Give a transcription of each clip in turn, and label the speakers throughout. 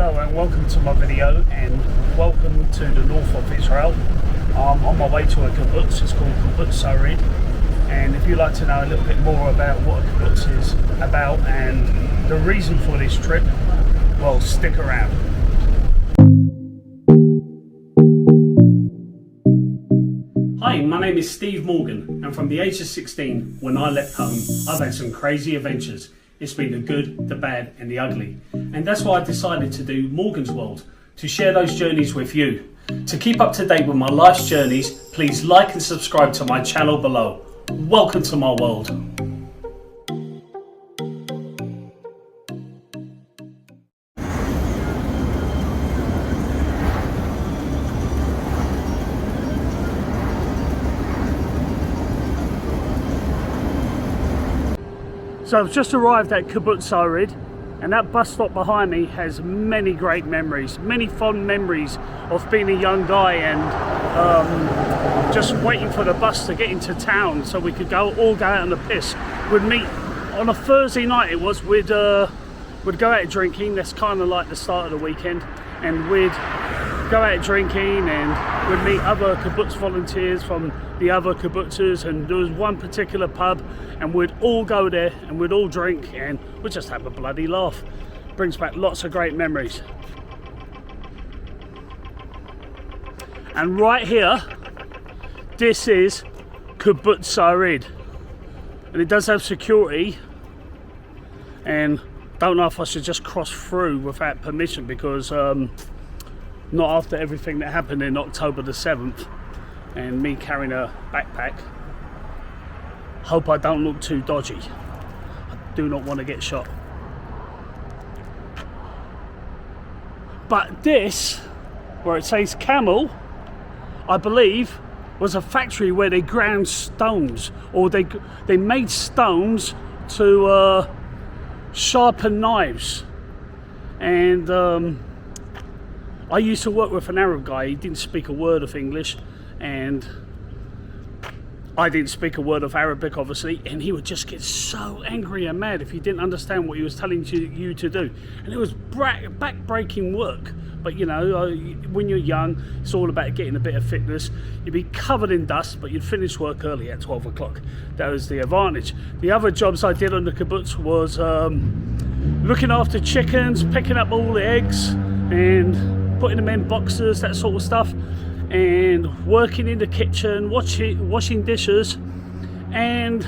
Speaker 1: Hello and welcome to my video, and welcome to the north of Israel. I'm on my way to a kibbutz. It's called Kibbutz Sarid, and if you'd like to know a little bit more about what a kibbutz is about and the reason for this trip, well, stick around. Hi, my name is Steve Morgan, and from the age of 16, when I left home, I've had some crazy adventures. It's been the good, the bad and the ugly. And that's why I decided to do Morgan's World, to share those journeys with you. To keep up to date with my life's journeys, please like and subscribe to my channel below. Welcome to my world. So I've just arrived at Kibbutz Sarid, and that bus stop behind me has many great memories, many fond memories of being a young guy and just waiting for the bus to get into town so we could all go out on the piss. We'd meet on a Thursday night, we'd go out drinking. That's kind of like the start of the weekend, and we'd go out drinking and we'd meet other kibbutz volunteers from the other kibbutzes, and there was one particular pub and we'd all go there and we'd all drink and we'd just have a bloody laugh. Brings back lots of great memories. And right here, this is Kibbutz Sarid, and it does have security, and don't know if I should just cross through without permission, because not after everything that happened in October the 7th and me carrying a backpack. Hope I don't look too dodgy. I do not want to get shot. But this, where it says camel, I believe was a factory where they ground stones, or they made stones to sharpen knives. And I used to work with an Arab guy. He didn't speak a word of English, and I didn't speak a word of Arabic, obviously, and he would just get so angry and mad if he didn't understand what he was telling you to do. And it was back-breaking work. But you know, when you're young, it's all about getting a bit of fitness. You'd be covered in dust, but you'd finish work early at 12 o'clock. That was the advantage. The other jobs I did on the kibbutz was looking after chickens, picking up all the eggs and putting them in boxes, that sort of stuff, and working in the kitchen, washing dishes, and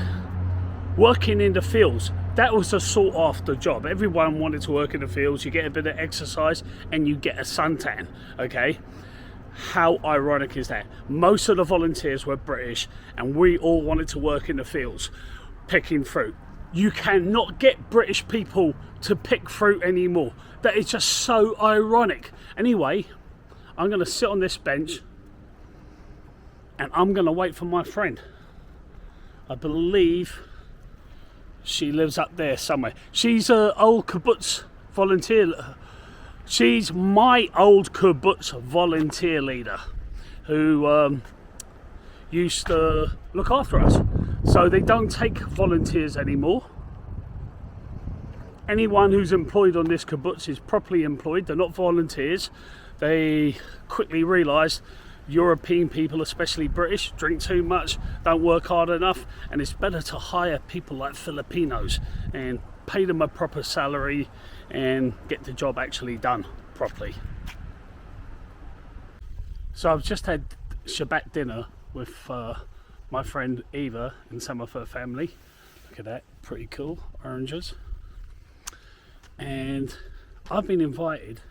Speaker 1: working in the fields. That was a sought after job. Everyone wanted to work in the fields. You get a bit of exercise and you get a suntan, okay? How ironic is that? Most of the volunteers were British and we all wanted to work in the fields picking fruit. You cannot get British people to pick fruit anymore. That is just so ironic. Anyway, I'm going to sit on this bench and I'm going to wait for my friend. I believe she lives up there somewhere. She's an old kibbutz volunteer. She's my old kibbutz volunteer leader who used to look after us. So they don't take volunteers anymore. Anyone who's employed on this kibbutz is properly employed. They're not volunteers. They quickly realised European people, especially British, drink too much, don't work hard enough, and it's better to hire people like Filipinos and pay them a proper salary and get the job actually done properly. So I've just had Shabbat dinner with my friend Eva and some of her family. Look at that, pretty cool, oranges. And I've been invited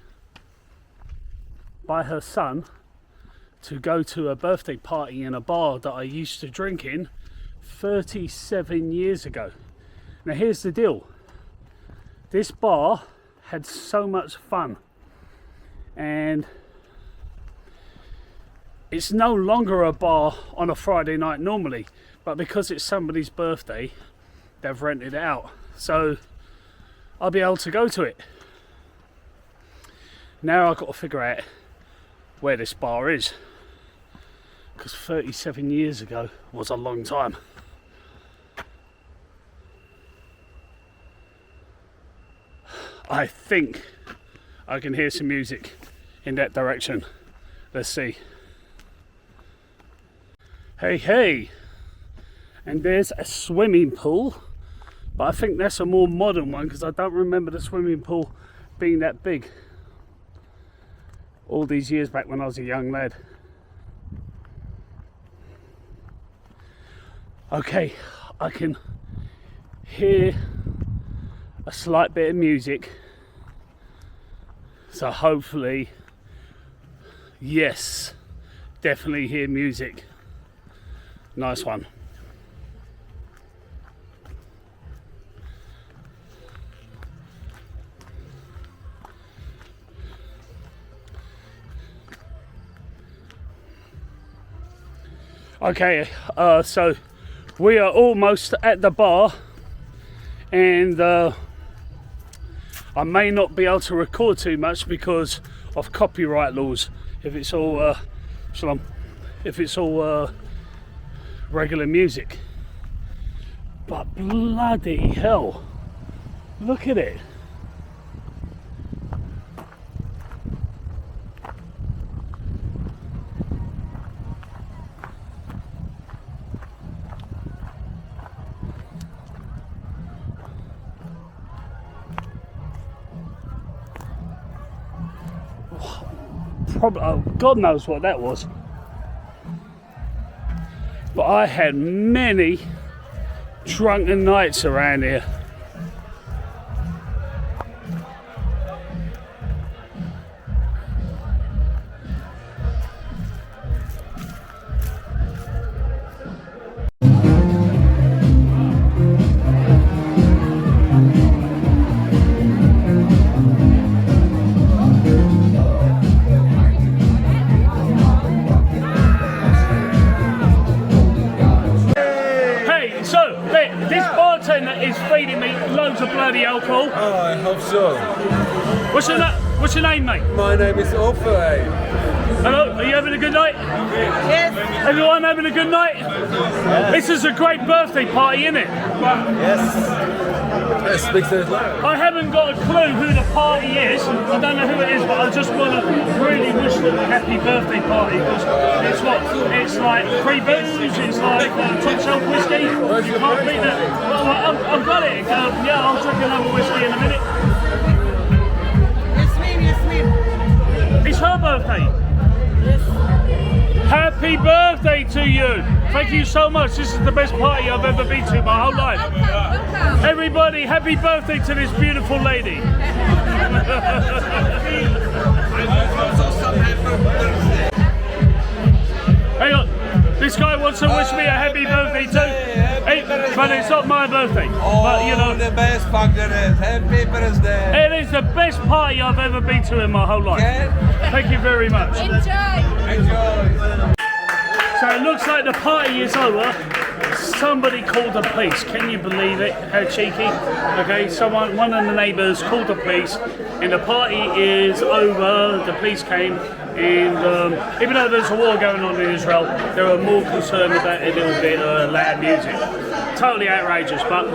Speaker 1: by her son to go to a birthday party in a bar that I used to drink in 37 years ago. Now here's the deal. This bar had so much fun, and it's no longer a bar on a Friday night normally, but because it's somebody's birthday, they've rented it out. So I'll be able to go to it. Now I've got to figure out where this bar is, because 37 years ago was a long time. I think I can hear some music in that direction. Let's see. Hey, hey. And there's a swimming pool. But I think that's a more modern one because I don't remember the swimming pool being that big. All these years back when I was a young lad. Okay, I can hear a slight bit of music. So hopefully, yes, definitely hear music. Nice one. Okay, so we are almost at the bar, and I may not be able to record too much because of copyright laws. If it's all regular music, but bloody hell, look at it. Oh, God knows what that was. But I had many drunken nights around here. Is feeding me loads of bloody alcohol.
Speaker 2: Oh, I hope so.
Speaker 1: What's your name, mate?
Speaker 2: My name is Ofer.
Speaker 1: Hello, are you having a good night?
Speaker 3: Yes.
Speaker 1: Everyone having a good night? Yes. This is a great birthday party, isn't it?
Speaker 2: Yes. Speak to it loud.
Speaker 1: I haven't got a clue who the party is. I don't know who it is, but I just want to really wish them a happy birthday party. It's what? It's like free booze, it's like top shelf whiskey. You can't beat that. Well, I've got it. Yeah, I'll drink another whiskey in a minute.
Speaker 3: Yes.
Speaker 1: It's her birthday.
Speaker 3: Yes.
Speaker 1: Happy birthday to you. Thank you so much. This is the best party I've ever been to my whole life. Everybody, happy birthday to this beautiful lady. Hang on. This guy wants to wish me a happy birthday too. Hey, but it's not my birthday. But you know,
Speaker 2: the best fuck there is. Happy birthday.
Speaker 1: It is the best party I've ever been to in my whole life. Thank you very much.
Speaker 3: Enjoy.
Speaker 1: So it looks like the party is over. Somebody called the police. Can you believe it? How cheeky. Okay, one of the neighbours called the police, and the party is over. The police came, and even though there's a war going on in Israel, they were more concerned about a little bit of loud music. Totally outrageous, but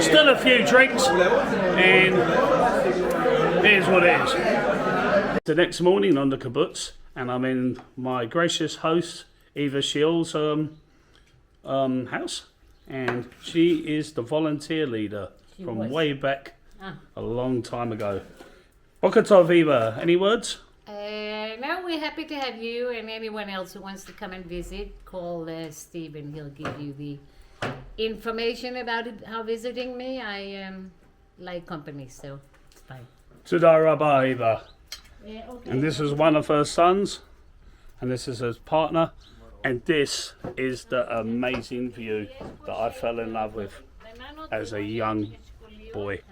Speaker 1: still a few drinks, and it is what it is. The next morning on the kibbutz, and I'm in my gracious host Eva Shiel's house, and she is the volunteer leader from way back a long time ago. Boker Tov, Eva, any words?
Speaker 3: No, we're happy to have you and anyone else who wants to come and visit. Call Steve and he'll give you the information about it, how visiting me. I like company, so it's fine.
Speaker 1: Toda Rabba, Eva.
Speaker 3: Yeah, okay.
Speaker 1: And this is one of her sons, and this is his partner, and this is the amazing view that I fell in love with as a young boy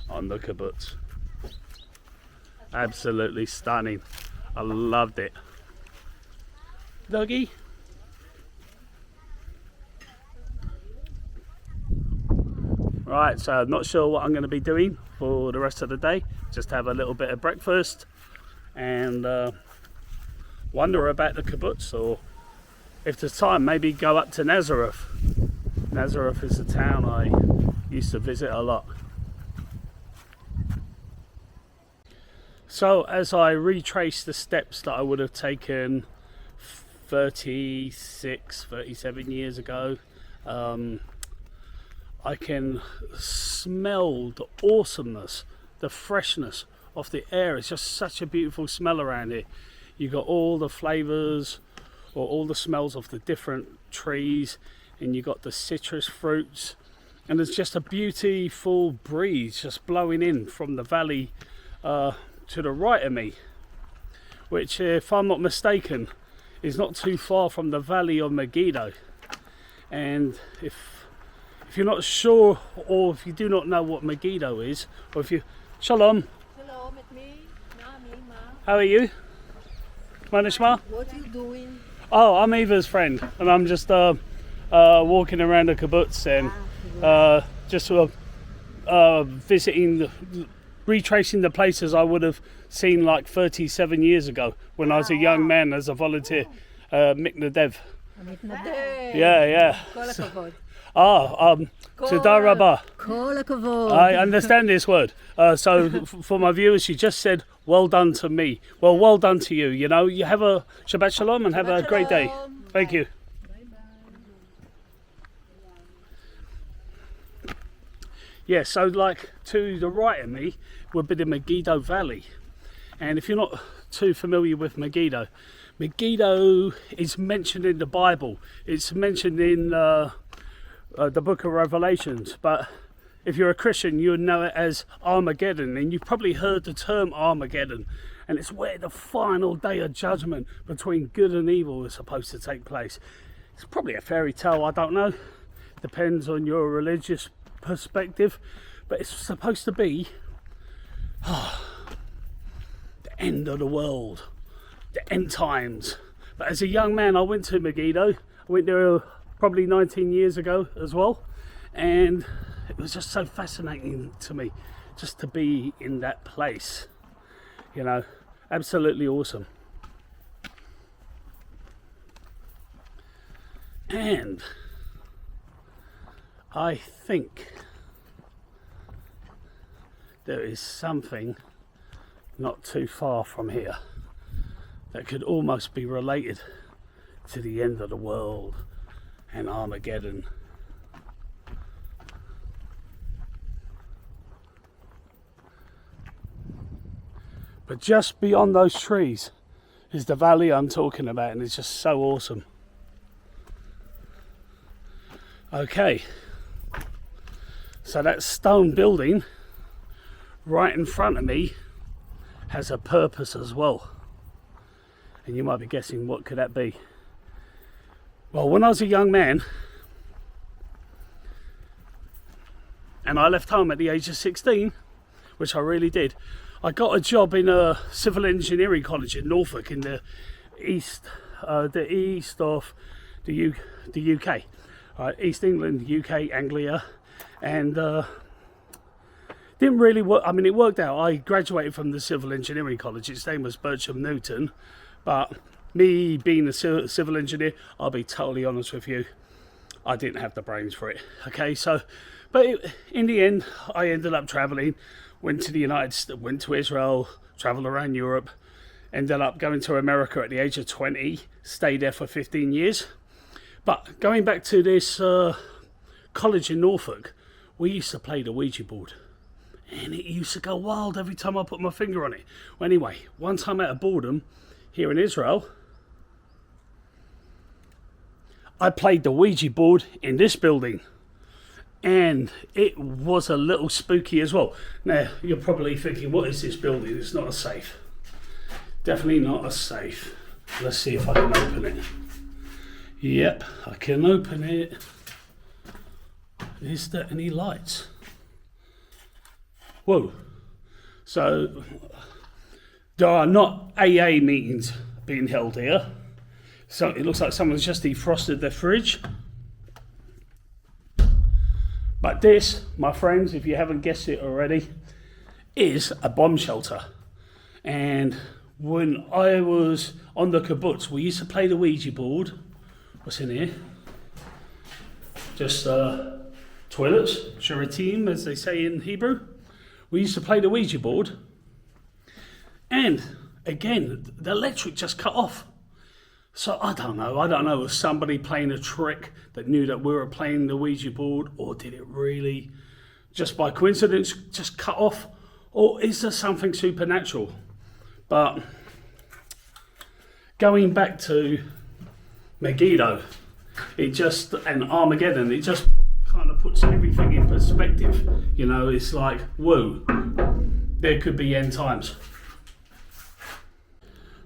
Speaker 1: on the kibbutz. Absolutely stunning. I loved it. Dougie? Right, so I'm not sure what I'm going to be doing for the rest of the day. Just have a little bit of breakfast and wonder about the kibbutz, or if there's time, maybe go up to Nazareth. Nazareth is a town I used to visit a lot. So as I retrace the steps that I would have taken 36, 37 years ago, I can smell the awesomeness, the freshness of the air. It's just such a beautiful smell around here. You got all the flavors or all the smells of the different trees, and you got the citrus fruits, and there's just a beautiful breeze just blowing in from the valley to the right of me, which, if I'm not mistaken, is not too far from the valley of Megiddo. And if you're not sure, or if you do not know what Megiddo is, or if you... Shalom.
Speaker 4: Hello, it's me. Nami, Ma.
Speaker 1: How are you? Manishma?
Speaker 4: What are you doing?
Speaker 1: Oh, I'm Eva's friend, and I'm just walking around the kibbutz and just sort of visiting, retracing the places I would have seen like 37 years ago when I was a young man as a volunteer. Miknadev. Yeah.
Speaker 4: Kol hakavod.
Speaker 1: Toda Rabba.
Speaker 4: Kol hakavod.
Speaker 1: I understand this word. So for my viewers, she just said, well done to me. Well done to you. You know, you have a Shabbat Shalom and have a great day. Thank you. Yeah, so like to the right of me would be the Megiddo Valley. And if you're not too familiar with Megiddo, Megiddo is mentioned in the Bible. It's mentioned in the book of Revelations. But if you're a Christian, you would know it as Armageddon. And you've probably heard the term Armageddon. And it's where the final day of judgment between good and evil is supposed to take place. It's probably a fairy tale, I don't know. Depends on your religious perspective, but it's supposed to be the end of the world, the end times. But as a young man, I went to Megiddo. I went there probably 19 years ago as well, and it was just so fascinating to me just to be in that place. You know, absolutely awesome. And I think there is something not too far from here that could almost be related to the end of the world and Armageddon. But just beyond those trees is the valley I'm talking about, and it's just so awesome. Okay, so that stone building right in front of me has a purpose as well. And you might be guessing, what could that be? Well, when I was a young man, and I left home at the age of 16, which I really did, I got a job in a civil engineering college in Norfolk in the east of the UK. East England, UK, Anglia, and didn't really work. I mean, it worked out. I graduated from the civil engineering college. Its name was Bircham Newton, but me being a civil engineer, I'll be totally honest with you, I didn't have the brains for it. Okay, so, but in the end, I ended up traveling. Went to the United States, went to Israel, traveled around Europe, ended up going to America at the age of 20. Stayed there for 15 years. But going back to this college in Norfolk, we used to play the Ouija board. And it used to go wild every time I put my finger on it. Well, anyway, one time out of boredom, here in Israel, I played the Ouija board in this building. And it was a little spooky as well. Now, you're probably thinking, what is this building? It's not a safe. Definitely not a safe. Let's see if I can open it. Yep, I can open it. Is there any lights? Whoa. So, there are not AA meetings being held here. So it looks like someone's just defrosted their fridge. But this, my friends, if you haven't guessed it already, is a bomb shelter. And when I was on the kibbutz, we used to play the Ouija board. What's in here? Just toilets, shiratim, as they say in Hebrew. We used to play the Ouija board. And again, the electric just cut off. So I don't know, was somebody playing a trick that knew that we were playing the Ouija board, or did it really just by coincidence just cut off, or is there something supernatural? But going back to Megiddo, and Armageddon, it just kind of puts everything in perspective. You know, it's like, whoa, there could be end times.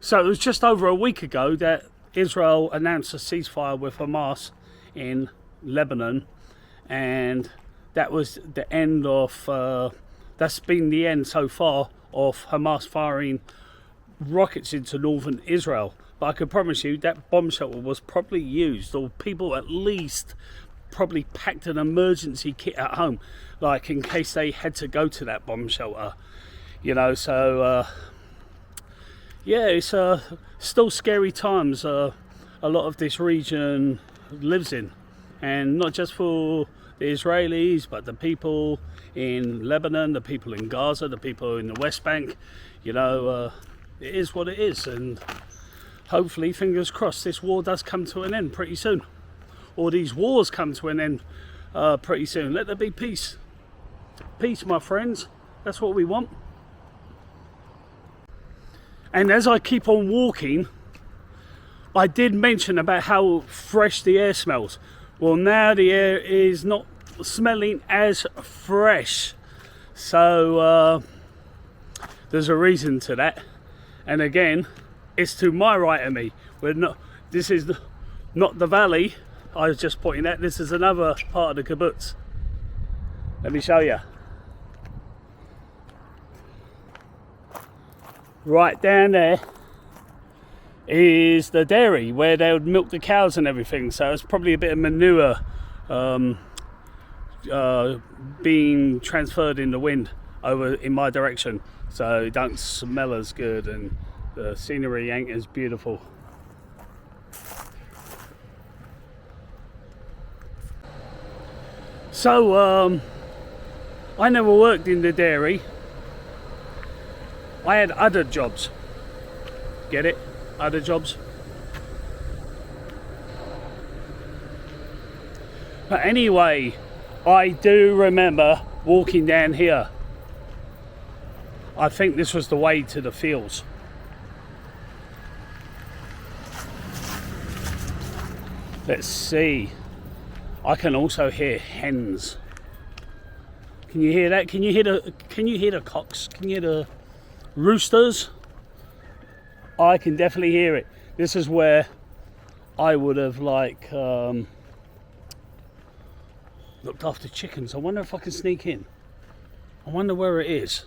Speaker 1: So it was just over a week ago that Israel announced a ceasefire with Hamas in Lebanon, and that was the end of, that's been the end so far of Hamas firing rockets into northern Israel. But I can promise you that bomb shelter was probably used, or people at least probably packed an emergency kit at home, like in case they had to go to that bomb shelter. You know, so yeah, it's still scary times a lot of this region lives in, and not just for the Israelis, but the people in Lebanon, the people in Gaza, the people in the West Bank. You know, it is what it is, and hopefully, fingers crossed, this war does come to an end pretty soon, or these wars come to an end pretty soon. Let there be peace. Peace, my friends. That's what we want. And as I keep on walking, I did mention about how fresh the air smells. Well, now the air is not smelling as fresh. So there's a reason to that. And again, it's to my right of me. This is not the valley I was just pointing at. This is another part of the kibbutz. Let me show you. Right down there is the dairy where they would milk the cows and everything. So it's probably a bit of manure being transferred in the wind over in my direction, so it don't smell as good, and the scenery ain't as beautiful. So I never worked in the dairy. I had other jobs. Get it? Other jobs. But anyway, I do remember walking down here. I think this was the way to the fields. Let's see. I can also hear hens. Can you hear that? Can you hear the cocks? Can you hear the roosters? I can definitely hear it. This is where I would have looked after chickens. I wonder if I can sneak in. I wonder where it is.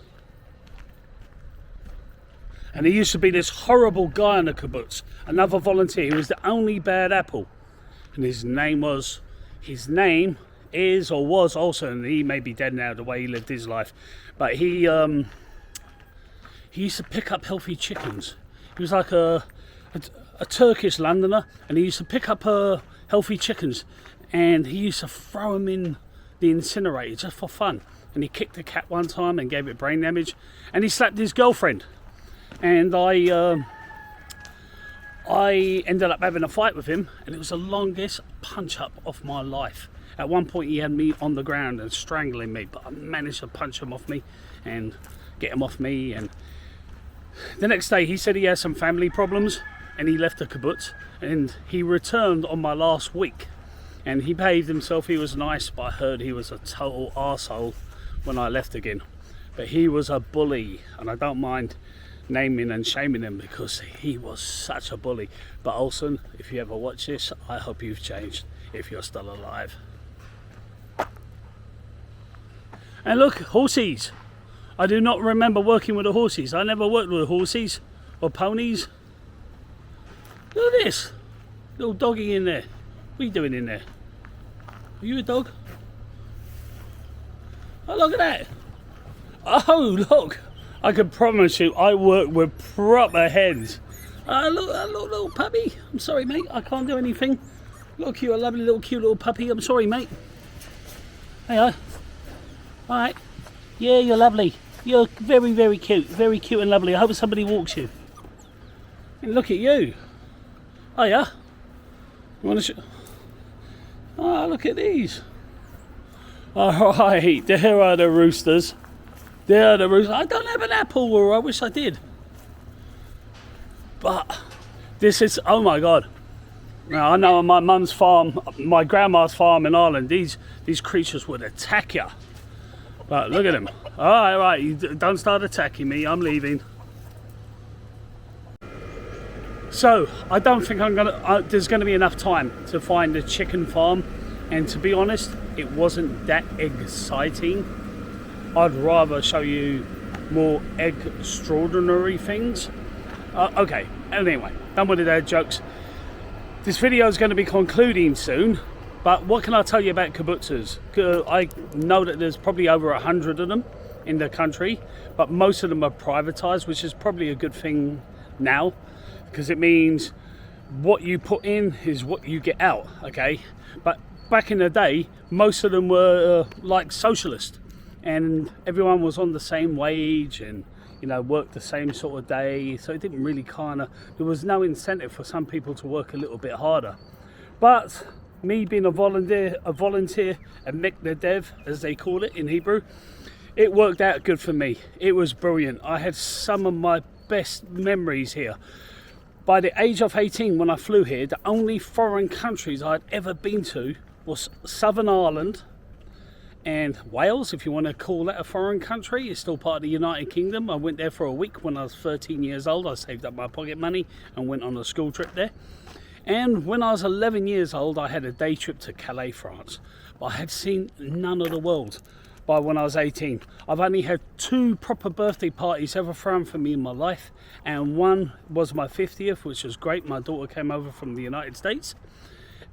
Speaker 1: And there used to be this horrible guy in the kibbutz, another volunteer. He was the only bad apple, and his name is or was also, and he may be dead now the way he lived his life, but he used to pick up healthy chickens. He was like a Turkish Londoner, and he used to pick up healthy chickens, and he used to throw them in the incinerator just for fun. And he kicked a cat one time and gave it brain damage, and he slapped his girlfriend. And I ended up having a fight with him, and it was the longest punch up of my life. At one point he had me on the ground and strangling me, but I managed to punch him off me and get him off me. And the next day he said he had some family problems, and he left the kibbutz, and he returned on my last week, and he behaved himself. He was nice, but I heard he was a total arsehole when I left again. But he was a bully, and I don't mind naming and shaming him because he was such a bully. But Olsen, if you ever watch this, I hope you've changed if you're still alive. And look, horses. I do not remember working with the horses. I never worked with horses or ponies. Look at this little doggy in there. What are you doing in there? Are you a dog? Oh, look at that. Oh, look. I can promise you I work with proper hens. Look, little puppy. I'm sorry, mate. I can't do anything. Look, you're a lovely little cute little puppy. I'm sorry, mate. Hey, alright. Yeah, you're lovely. You're very, very cute and lovely. I hope somebody walks you. And look at you. Oh yeah? You want to oh, look at these. Alright, there are the roosters. There are the roosters. I don't have an apple, or I wish I did. But this is, oh my God. Now, I know on my mum's farm, my grandma's farm in Ireland, these creatures would attack you. But look at them. All right, you don't start attacking me. I'm leaving. So I don't think there's gonna be enough time to find a chicken farm, and to be honest, it wasn't that exciting. I'd rather show you more extraordinary things. Okay, anyway, done with the dad jokes. This video is going to be concluding soon, but what can I tell you about kibbutzes? I know that there's probably over 100 of them in the country, but most of them are privatized, which is probably a good thing now, because it means what you put in is what you get out, okay? But back in the day, most of them were like socialist, and everyone was on the same wage and, you know, worked the same sort of day, so it didn't really there was no incentive for some people to work a little bit harder. But me being a volunteer, a meknedev, as they call it in Hebrew, it worked out good for me. It was brilliant. I had some of my best memories here. By the age of 18, when I flew here, the only foreign countries I'd ever been to was Southern Ireland and Wales, if you want to call that a foreign country. It's still part of the United Kingdom. I went there for a week when I was 13 years old. I saved up my pocket money and went on a school trip there. And when I was 11 years old, I had a day trip to Calais, France. But I had seen none of the world by when I was 18. I've only had 2 proper birthday parties ever thrown for me in my life. And one was my 50th, which was great. My daughter came over from the United States.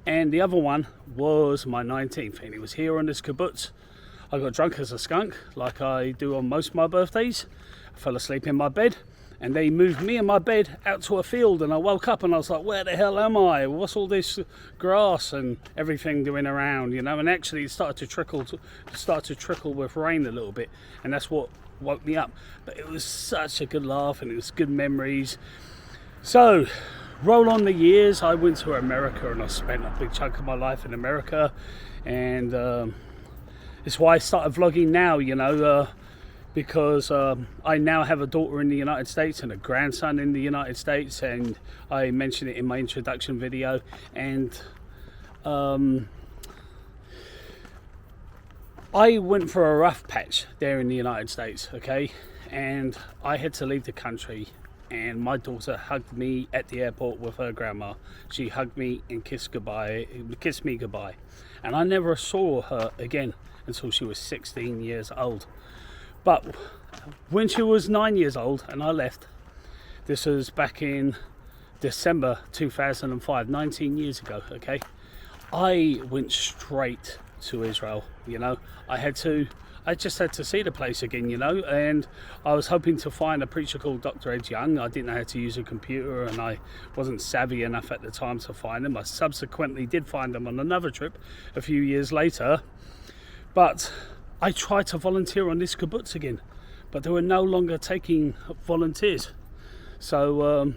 Speaker 1: And the other one was my 19th, and it was here on this kibbutz. I got drunk as a skunk, like I do on most of my birthdays. I fell asleep in my bed, and they moved me and my bed out to a field, and I woke up and I was like, where the hell am I? What's all this grass and everything doing around, you know? And actually it started to trickle with rain a little bit, and that's what woke me up. But it was such a good laugh, and it was good memories. So roll on the years, I went to America, and I spent a big chunk of my life in America, and it's why I started vlogging now, you know, because I now have a daughter in the United States and a grandson in the United States, and I mentioned it in my introduction video. And I went for a rough patch there in the United States, okay, and I had to leave the country. And my daughter hugged me at the airport with her grandma. She hugged me and kissed me goodbye. And I never saw her again until she was 16 years old. But when she was 9 years old and I left, this was back in December 2005, 19 years ago, okay, I went straight to Israel, you know. I just had to see the place again, you know, and I was hoping to find a preacher called Dr. Ed Young. I didn't know how to use a computer, and I wasn't savvy enough at the time to find him. I subsequently did find him on another trip a few years later, but I tried to volunteer on this kibbutz again, but they were no longer taking volunteers. So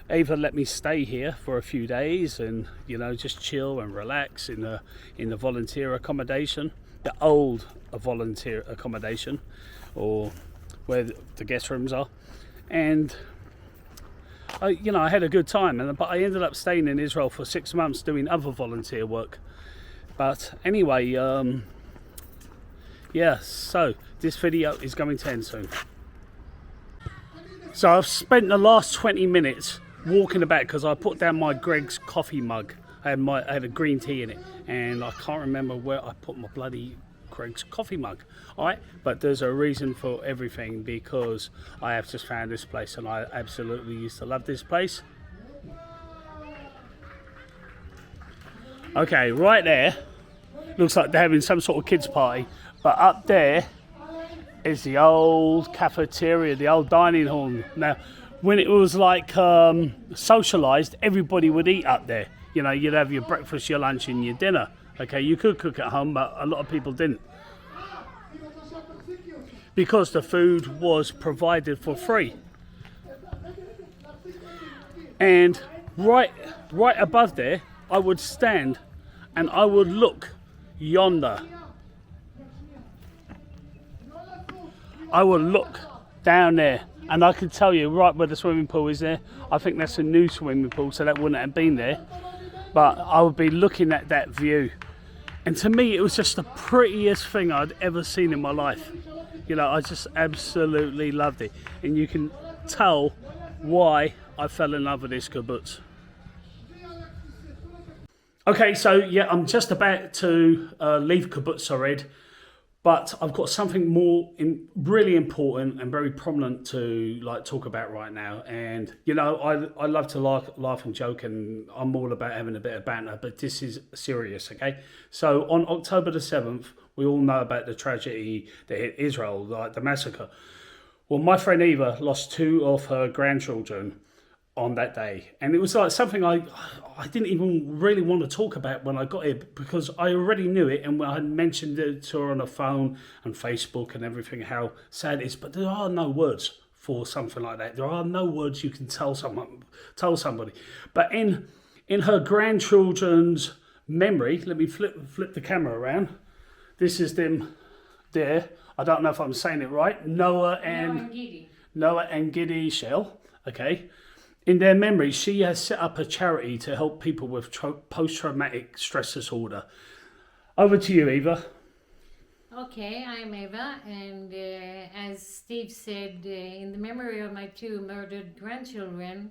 Speaker 1: Ava let me stay here for a few days and, you know, just chill and relax in the volunteer accommodation, the old volunteer accommodation, or where the guest rooms are. And I had a good time, but I ended up staying in Israel for 6 months doing other volunteer work. But anyway, yeah, so this video is going to end soon. So I've spent the last 20 minutes walking about because I put down my Greg's coffee mug. I had a green tea in it, and I can't remember where I put my bloody Greg's coffee mug. Alright, but there's a reason for everything, because I have just found this place and I absolutely used to love this place. Okay, right there looks like they're having some sort of kids party, but up there is the old cafeteria, the old dining hall. Now, when it was like socialized, everybody would eat up there. You know, you'd have your breakfast, your lunch and your dinner. Okay, you could cook at home, but a lot of people didn't. because the food was provided for free. And right above there, I would stand and I would look yonder. I would look down there, and I can tell you right where the swimming pool is there. I think that's a new swimming pool, so that wouldn't have been there. But I would be looking at that view. And to me, it was just the prettiest thing I'd ever seen in my life. You know, I just absolutely loved it. And you can tell why I fell in love with this kibbutz. Okay, so yeah, I'm just about to leave kibbutz already, but I've got something more really important and very prominent to talk about right now. And you know, I love to laugh and joke, and I'm all about having a bit of banter, but this is serious, okay? So on October the 7th, we all know about the tragedy that hit Israel, like the massacre. Well, my friend Eva lost 2 of her grandchildren on that day, and it was like something I didn't even really want to talk about when I got here, because I already knew it, and I had mentioned it to her on the phone and Facebook and everything, how sad it is. But there are no words for something like that. There are no words you can tell somebody. But in her grandchildren's memory, let me flip the camera around. This is them there. I don't know if I'm saying it right. Noah and Giddy Shell. Okay. In their memory, she has set up a charity to help people with post-traumatic stress disorder. Over to you, Eva.
Speaker 3: Okay, I'm Eva, and as Steve said, in the memory of my 2 murdered grandchildren,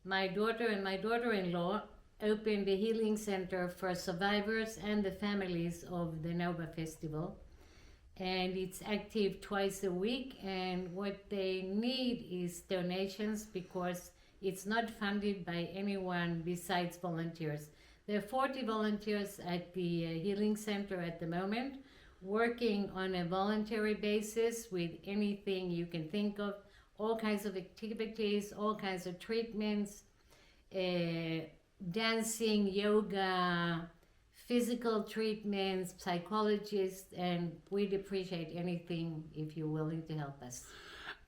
Speaker 3: my daughter and my daughter-in-law opened a healing center for survivors and the families of the Nova Festival. And it's active twice a week, and what they need is donations, because it's not funded by anyone besides volunteers. There are 40 volunteers at the healing center at the moment, working on a voluntary basis with anything you can think of, all kinds of activities, all kinds of treatments, dancing, yoga, physical treatments, psychologists, and we'd appreciate anything if you're willing to help us.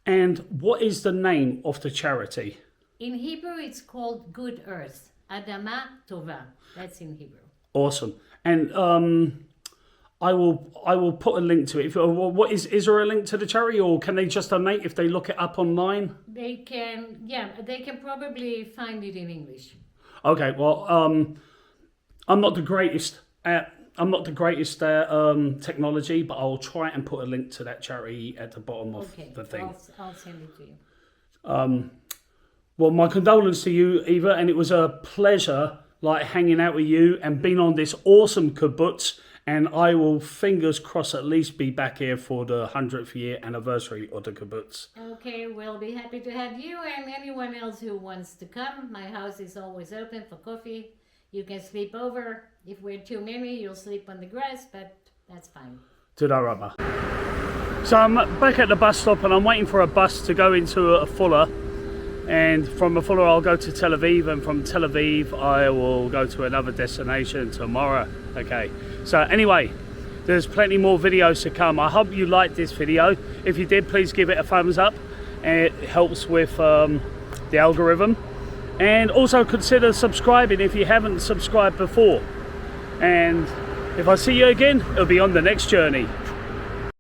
Speaker 1: And what is the name of the charity?
Speaker 3: In Hebrew, it's called Good Earth. Adama Tova. That's in Hebrew.
Speaker 1: Awesome. And I will put a link to it. What is there a link to the charity, or can they just donate if they look it up online?
Speaker 3: They can probably find it in English.
Speaker 1: Okay. Well, I'm not the greatest at technology, but I'll try and put a link to that charity at the bottom of the thing.
Speaker 3: I'll send it to you.
Speaker 1: Well, my condolences to you, Eva, and it was a pleasure hanging out with you and being on this awesome kibbutz, and I will, fingers crossed, at least be back here for the 100th year anniversary of the kibbutz.
Speaker 3: Okay, we'll be happy to have you and anyone else who wants to come. My house is always open for coffee. You can sleep over. If we're too many, you'll sleep on the grass, but that's fine.
Speaker 1: Toda Rabba. So I'm back at the bus stop, and I'm waiting for a bus to go into a Fuller. And from a Fuller, I'll go to Tel Aviv, and from Tel Aviv, I will go to another destination tomorrow. Okay. So anyway, there's plenty more videos to come. I hope you liked this video. If you did, please give it a thumbs up. It helps with the algorithm. And also consider subscribing if you haven't subscribed before. And if I see you again, it'll be on the next journey.